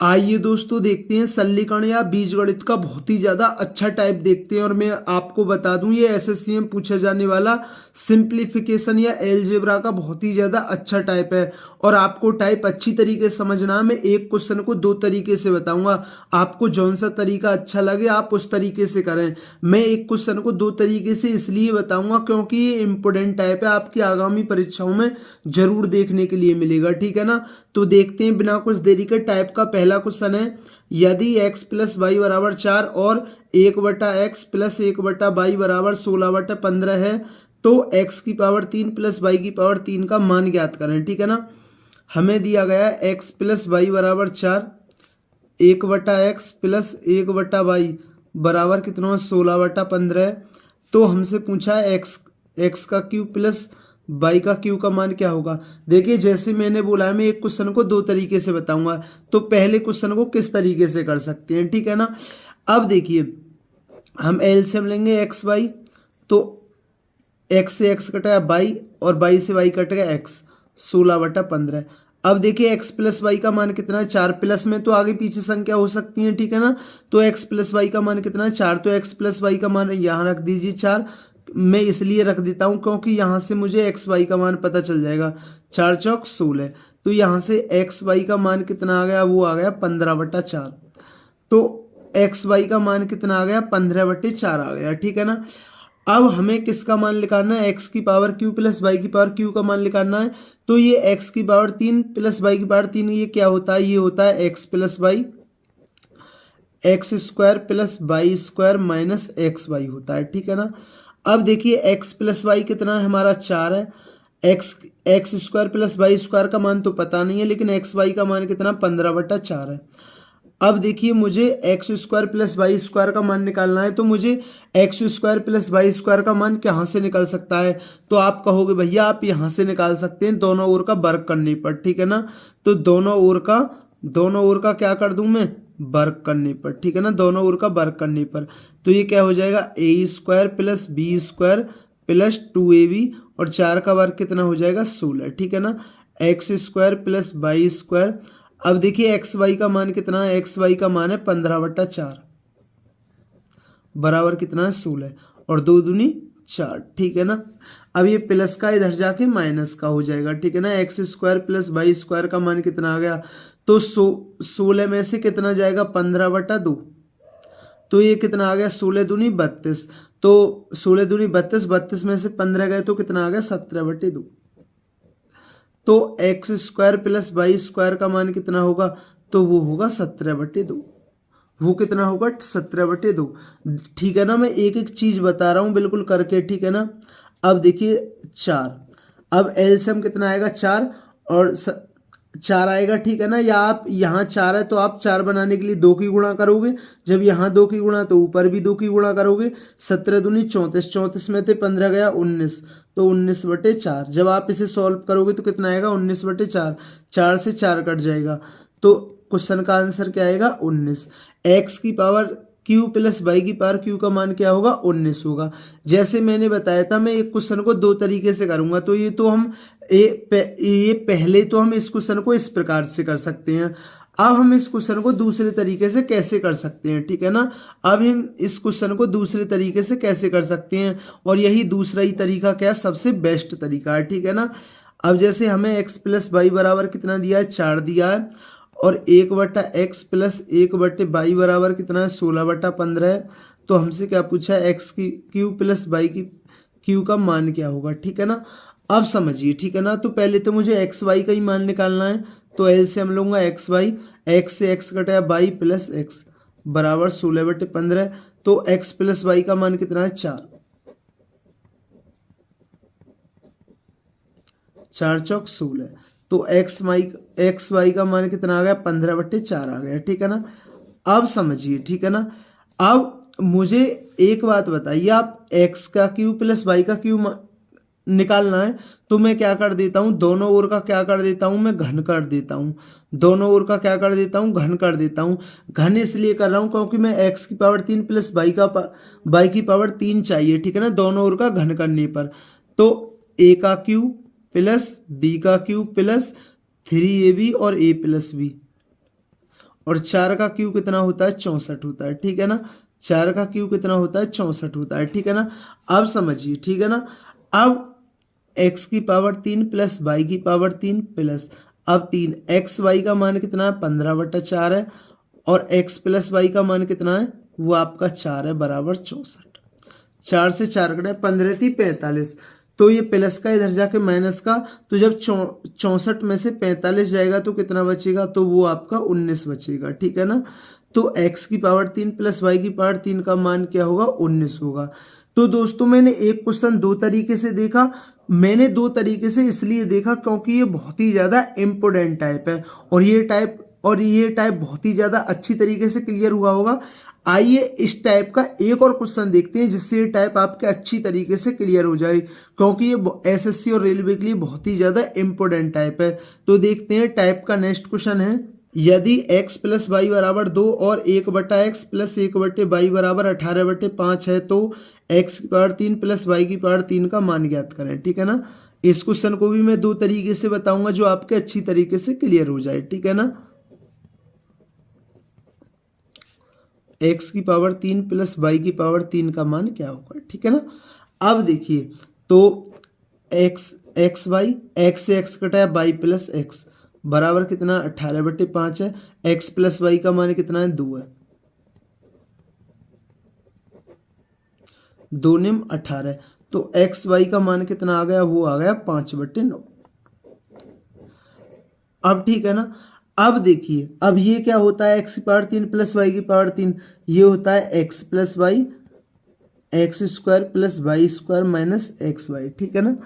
आइए दोस्तों देखते हैं सल्लीकरण या बीजगणित का बहुत ही ज्यादा अच्छा टाइप देखते हैं। और मैं आपको बता दूं ये एसएससी में पूछा जाने वाला सिंप्लीफिकेशन या एलजेब्रा का बहुत ही ज्यादा अच्छा टाइप है। और आपको टाइप अच्छी तरीके से समझना है। मैं एक क्वेश्चन को दो तरीके से बताऊंगा, आपको जौन सा तरीका अच्छा लगे आप उस तरीके से करें। मैं एक क्वेश्चन को दो तरीके से इसलिए बताऊंगा क्योंकि ये इंपोर्टेंट टाइप है, आपकी आगामी परीक्षाओं में जरूर देखने के लिए मिलेगा, ठीक है ना। तो देखते हैं बिना कुछ देरी के। टाइप का पहला क्वेश्चन है, यदि x प्लस वाई बराबर 4 और 1/x प्लस 1/y बराबर 16/15 है तो x की पावर 3 प्लस y की पावर 3 का मान ज्ञात करें, ठीक है ना। हमें दिया गया है x प्लस वाई बराबर 4, 1/x प्लस 1/y बराबर कितना 16/15। तो हमसे पूछा है एक्स का क्यूब प्लस बाई का क्यू का मान क्या होगा। देखिए जैसे मैंने बोला है मैं एक क्वेश्चन को दो तरीके से बताऊंगा, तो पहले क्वेश्चन को किस तरीके से कर सकते हैं, ठीक है ना। अब देखिए हम एलसीएम लेंगे एक्स बाई, तो एक्स से एक्स कटा बाई और बाई से वाई कट गया एक्स, 16/15। अब देखिए एक्स प्लस वाई का मान कितना है 4, प्लस में तो आगे पीछे संख्या हो सकती है, ठीक है ना। तो एक्स प्लस वाई का मान कितना है 4, तो एक्स प्लस वाई का मान यहाँ रख दीजिए 4। मैं इसलिए रख देता हूँ क्योंकि यहाँ से मुझे एक्स वाई का मान पता चल जाएगा, 4 चौक 16। तो यहाँ से एक्स वाई का मान कितना आ गया, वो आ गया 15/4। तो एक्स वाई का मान कितना आ गया 15/4 आ गया, ठीक है ना। अब हमें किसका मान निकालना है, एक्स की पावर क्यू प्लस वाई की पावर क्यू का मान निकालना है। तो ये एक्स की पावर 3 प्लस वाई की पावर 3 ये क्या होता है, ये होता है x plus y, x square plus y square minus x y होता है, ठीक है ना। अब देखिए एक्स प्लस वाई कितना है हमारा 4 है, x x square plus y square का मान तो पता नहीं है, लेकिन एक्स वाई का मान कितना 15/4 है। अब देखिए मुझे x square plus y square का मान निकालना है, तो मुझे x square plus y square का मान कहाँ से निकल सकता है। तो आप कहोगे भैया आप यहाँ से निकाल सकते हैं दोनों ओर का वर्ग करने पर, ठीक है ना। तो दोनों ओर का क्या कर दूं मैं, वर्ग करने पर, ठीक है ना। दोनों ओर का वर्ग करने पर तो ये क्या हो जाएगा A square plus B square plus 2ab और 4 का वर्ग कितना हो जाएगा 16, ठीक है ना। X square plus y square. अब देखिए एक्स वाई का मान कितना है, एक्स वाई का मान है 15/4 बराबर कितना है 16 और 2 दूनी 4, ठीक है ना। अब ये प्लस का इधर जाके माइनस का हो जाएगा, ठीक है ना। X square plus y square का मान कितना आ गया, तो 16 में से कितना जाएगा 15/2, तो ये कितना आ गया 16 दूनी 32। तो 16 दूनी 32, 32 में से 15 गए तो कितना आ गया 17/2। तो x square plus y square का मान कितना होगा, तो वो होगा 17/2। वो कितना होगा 17/2, ठीक है ना। मैं एक एक चीज बता रहा हूं बिल्कुल करके, ठीक है ना। अब देखिए 4, अब एलसीएम कितना आएगा 4 और 4 आएगा, ठीक है ना। या आप यहाँ 4 है तो आप 4 बनाने के लिए 2 की गुणा करोगे, जब यहाँ 2 की गुणा तो ऊपर भी 2 की गुणा करोगे। 17 दूनी 34, 34 में से 15 गया 19, तो 19/4। जब आप इसे सॉल्व करोगे तो कितना आएगा 19/4, 4 से 4 कट जाएगा, तो क्वेश्चन का आंसर क्या आएगा 19। एक्स की पावर क्यू प्लस वाई की पावर क्यू का मान क्या होगा 19 होगा। जैसे मैंने बताया था मैं एक क्वेश्चन को दो तरीके से करूंगा, तो ये तो हम ये पहले तो हम इस क्वेश्चन को इस प्रकार से कर सकते हैं। अब हम इस क्वेश्चन को दूसरे तरीके से कैसे कर सकते हैं, ठीक है ना। अब हम इस क्वेश्चन को दूसरे तरीके से कैसे कर सकते हैं, और यही दूसरा ही तरीका क्या सबसे बेस्ट तरीका है, ठीक है ना। अब जैसे हमें एक्स प्लस वाई बराबर कितना दिया है 4 दिया है, और 1/x प्लस 1/y बराबर कितना है 16/15 है। तो हमसे क्या पूछा है एक्स की क्यू प्लस वाई की क्यू का मान क्या होगा, ठीक है ना। अब समझिए, ठीक है ना। तो पहले तो मुझे एक्स वाई का ही मान निकालना है, तो एल से हम लूंगा एक्स वाई, एक्स से एक्स कटाया वाई प्लस एक्स बराबर 16/15। तो एक्स प्लस वाई का मान कितना है 4, 4 चौक 16। तो एक्स वाई का मान कितना आ गया 15/4 आ गया, ठीक है ना। अब समझिए, ठीक है ना। अब मुझे एक बात बताइए, आप एक्स का क्यू प्लस वाई का क्यू निकालना है, तो मैं क्या कर देता हूँ दोनों ओर का क्या कर देता हूँ मैं घन कर देता हूँ। दोनों ओर का क्या कर देता हूँ घन कर देता हूँ। घन इसलिए कर रहा हूँ क्योंकि मैं एक्स की पावर 3 प्लस वाई की पावर 3 चाहिए, ठीक है ना, दोनों ओर का घन करने पर। तो ए का क्यू प्लस बी का क्यू प्लस 3ab और a प्लस बी, और 4 का क्यूब कितना होता है 64 होता है, ठीक है ना। 4 का क्यूब कितना होता है 64 होता है, ठीक है ना। अब समझिए, ठीक है ना। अब x की पावर 3 प्लस वाई की पावर 3 प्लस अब 3 एक्स वाई का मान कितना है 15/4 है और x प्लस वाई का मान कितना है वो आपका 4 है बराबर 64। 4 से 4 कटे 15 थी 45, तो ये प्लस का इधर जाके माइनस का, तो जब 64 में से 45 जाएगा तो कितना बचेगा, तो वो आपका 19 बचेगा, ठीक है ना। तो x की पावर 3 प्लस वाई की पावर 3 का मान क्या होगा 19 होगा। तो दोस्तों मैंने एक क्वेश्चन दो तरीके से देखा, मैंने दो तरीके से इसलिए देखा क्योंकि ये बहुत ही ज़्यादा इम्पोर्टेंट टाइप है और ये टाइप बहुत ही ज़्यादा अच्छी तरीके से क्लियर हुआ होगा। आइए इस टाइप का एक और क्वेश्चन देखते हैं जिससे ये टाइप आपके अच्छी तरीके से क्लियर हो जाए, क्योंकि ये एसएससी और रेलवे के लिए बहुत ही ज़्यादा इम्पोर्टेंट टाइप है। तो देखते हैं टाइप का नेक्स्ट क्वेश्चन है, यदि x प्लस वाई बराबर 2 और 1/x प्लस 1/y बराबर 18/5 है तो x की पावर 3 प्लस वाई की पावर 3 का मान ज्ञात करें, ठीक है ना। इस क्वेश्चन को भी मैं दो तरीके से बताऊंगा जो आपके अच्छी तरीके से क्लियर हो जाए, ठीक है ना। x की पावर 3 प्लस वाई की पावर 3 का मान क्या होगा, ठीक है ना। अब देखिए तो एक्स वाई एक्स से एक्स कटा है वाई प्लस एक्स बराबर कितना 18/5 है। x प्लस वाई का मान कितना है 2 है, 2 निम 18, तो एक्स वाई का मान कितना आ गया वो आ गया 5/9। अब ठीक है ना। अब देखिए अब ये क्या होता है x की पावर 3 प्लस वाई की पावर 3, ये होता है x plus y x square plus y square minus x y, ठीक है ना।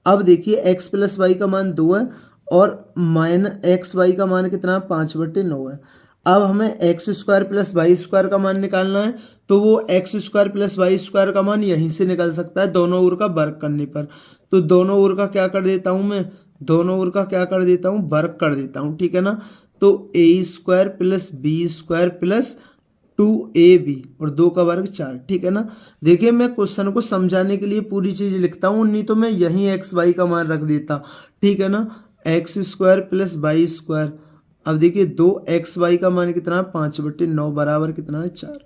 अब देखिए x प्लस वाई का मान 2 है और माइनस एक्स वाई का मान कितना 5/9 है। अब हमें x square plus y square का मान निकालना है, तो वो x square plus y square का मान यहीं से निकल सकता है दोनों ओर का वर्ग करने पर। तो दोनों ओर का क्या कर देता हूँ मैं, दोनों ओर का क्या कर देता हूँ वर्ग कर देता हूँ, ठीक है ना। तो A square plus B square plus 2ab और 2 का वर्ग 4, ठीक है ना। देखिए मैं क्वेश्चन को समझाने के लिए पूरी चीज लिखता हूँ, नहीं तो मैं यहीं एक्स वाई का मान रख देता, ठीक है ना। X square plus y square, अब देखिए 2xy का मान कितना है 5/9 बराबर कितना है 4,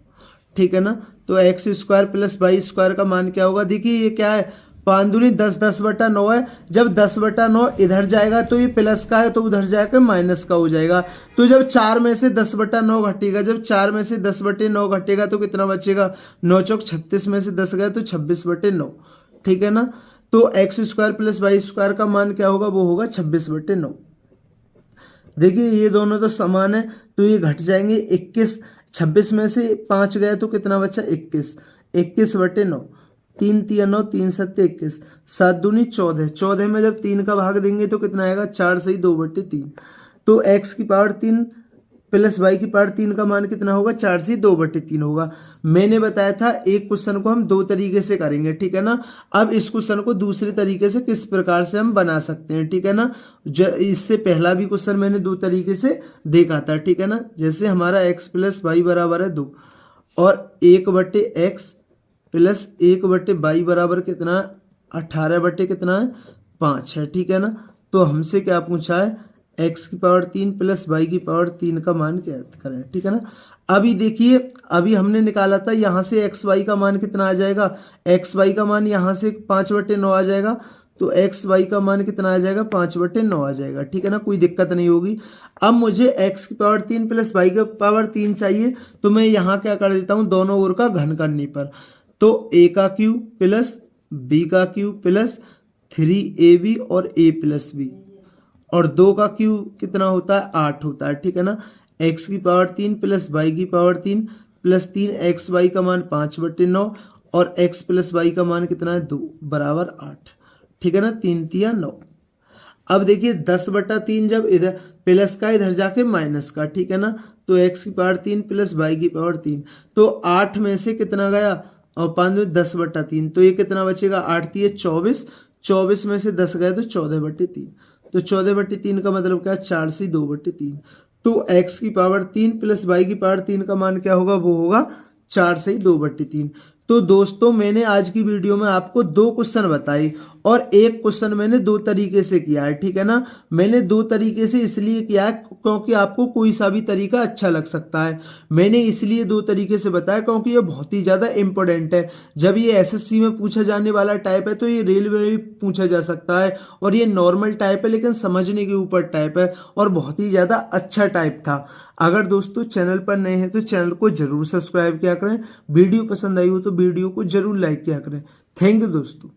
ठीक है ना। तो x square plus y square का मान क्या होगा, देखिए ये क्या है 5 दूनी 10, 10/9 है। जब 10/9 इधर जाएगा तो ये प्लस का है तो उधर जाकर माइनस का हो जाएगा। तो जब 4 में से 10/9 घटेगा, जब 4 में से 10/9 घटेगा तो कितना बचेगा 9 चौक 36 में से 10 गए तो 26/9, ठीक है ना। तो x square plus y square का मान क्या होगा वो होगा 26/9। देखिए ये दोनों तो समान है तो ये घट जाएंगे 21, 26 में से 5 गए तो कितना बचा 21, 21/9, 3 तिया 9, 3 सत्ते 21, 7 दूनी 14, 14 में जब 3 का भाग देंगे तो कितना आएगा 4 सही 2/3। तो x की पावर 3 प्लस वाई की पावर 3 का मान कितना होगा 4 से 2/3 होगा। मैंने बताया था एक क्वेश्चन को हम दो तरीके से करेंगे, ठीक है ना। अब इस क्वेश्चन को दूसरे तरीके से किस प्रकार से हम बना सकते हैं, ठीक है ना। इससे पहला भी क्वेश्चन मैंने दो तरीके से देखा था, ठीक है ना। जैसे हमारा x प्लस वाई बराबर है 2 और 1/x प्लस 1/y बराबर कितना 18 कितना है 5 है, ठीक है ना। तो हमसे क्या पूछा है x की पावर 3 प्लस वाई की पावर 3 का मान ज्ञात करें, ठीक है ना। अभी देखिए अभी हमने निकाला था यहाँ से एक्स वाई का मान कितना आ जाएगा, एक्स वाई का मान यहाँ से 5/9 आ जाएगा, तो एक्स वाई का मान कितना आ जाएगा 5/9 आ जाएगा, ठीक है ना, कोई दिक्कत नहीं होगी। अब मुझे x की पावर 3 प्लस वाई की पावर 3 चाहिए, तो मैं यहाँ क्या कर देता हूँ दोनों ओर का घन करने पर, तो a का क्यूब प्लस b का क्यूब प्लस 3ab और a प्लस b और 2 का क्यूब कितना होता है 8 होता है, ठीक है ना। x की पावर 3 प्लस वाई की पावर 3 प्लस 3xy का मान 5/9 और x प्लस वाई का मान कितना है 2 बराबर 8, ठीक है ना, 3 तिया 9। अब देखिए 10/3 जब इधर प्लस का इधर जाके माइनस का, ठीक है ना, तो x की पावर 3 प्लस वाई की पावर 3, तो 8 में से कितना गया और 5 में 10/3, तो ये कितना बचेगा 8 तिया 24, 24 में से 10 गए तो 14/3, तो 14/3 का मतलब क्या 4 से 2/3। तो x की पावर 3 प्लस वाई की पावर 3 का मान क्या होगा वो होगा 4 से 2/3। तो दोस्तों मैंने आज की वीडियो में आपको 2 क्वेश्चन बताए और एक क्वेश्चन मैंने 2 तरीके से किया है, ठीक है ना। मैंने 2 तरीके से इसलिए किया है क्योंकि आपको कोई सा भी तरीका अच्छा लग सकता है। मैंने इसलिए 2 तरीके से बताया क्योंकि ये बहुत ही ज़्यादा इंपॉर्टेंट है। जब ये एसएससी में पूछा जाने वाला टाइप है तो ये रेलवे में भी पूछा जा सकता है, और ये नॉर्मल टाइप है लेकिन समझने के ऊपर टाइप है और बहुत ही ज़्यादा अच्छा टाइप था। अगर दोस्तों चैनल पर नए हैं तो चैनल को जरूर सब्सक्राइब किया करें, वीडियो पसंद आई हो तो वीडियो को जरूर लाइक किया करें। थैंक यू दोस्तों।